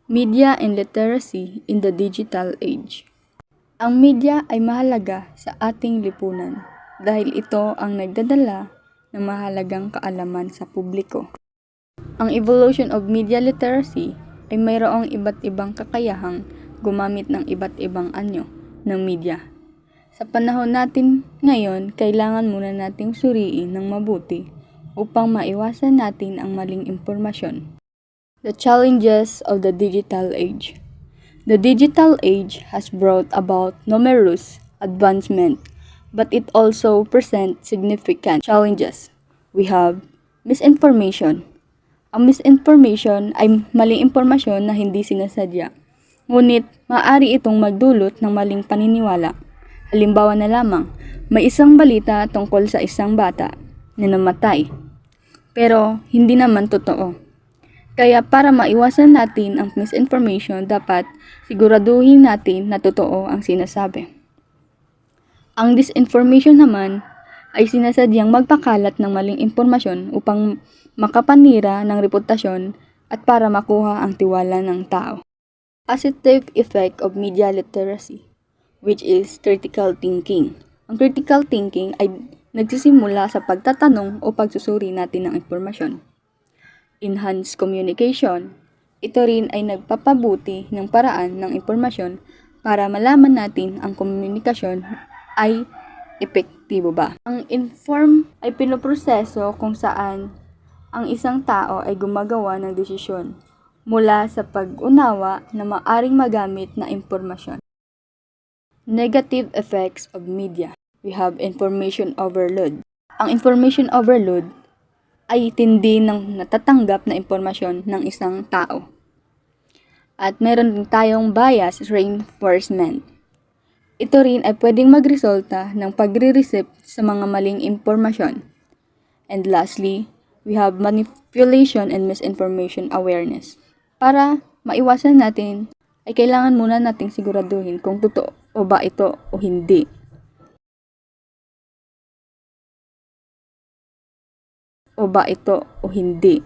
Media and literacy in the digital age. Ang media ay mahalaga sa ating lipunan dahil ito ang nagdadala ng mahalagang kaalaman sa publiko. Ang evolution of media literacy ay mayroong iba't ibang kakayahang gumamit ng iba't ibang anyo ng media. Sa panahon natin ngayon, kailangan muna nating suriin ng mabuti upang maiwasan natin ang maling impormasyon. The challenges of the digital age. The digital age has brought about numerous advancements, but it also presents significant challenges. We have misinformation. Ang misinformation ay maling impormasyon na hindi sinasadya, ngunit maaari itong magdulot ng maling paniniwala. Halimbawa na lamang, may isang balita tungkol sa isang bata na namatay, pero hindi naman totoo. Kaya para maiwasan natin ang misinformation, dapat siguraduhin natin na totoo ang sinasabi. Ang disinformation naman ay sinasadyang magpakalat ng maling impormasyon upang makapanira ng reputasyon at para makuha ang tiwala ng tao. Positive effect of media literacy, which is critical thinking. Ang critical thinking ay nagsisimula sa pagtatanong o pagsusuri natin ng impormasyon. Enhanced communication. Ito rin ay nagpapabuti ng paraan ng impormasyon para malaman natin ang komunikasyon ay epektibo ba. Ang inform ay pinoproseso kung saan ang isang tao ay gumagawa ng desisyon mula sa pag-unawa na maaring magamit na impormasyon. Negative effects of media. We have information overload. Ang information overload ay tindi ng natatanggap na impormasyon ng isang tao. At meron din tayong bias reinforcement. Ito rin ay pwedeng magresulta ng pagre-receive sa mga maling impormasyon. And lastly, we have manipulation and misinformation awareness. Para maiwasan natin, ay kailangan muna nating siguraduhin kung totoo o ba ito o hindi. O ba ito o hindi.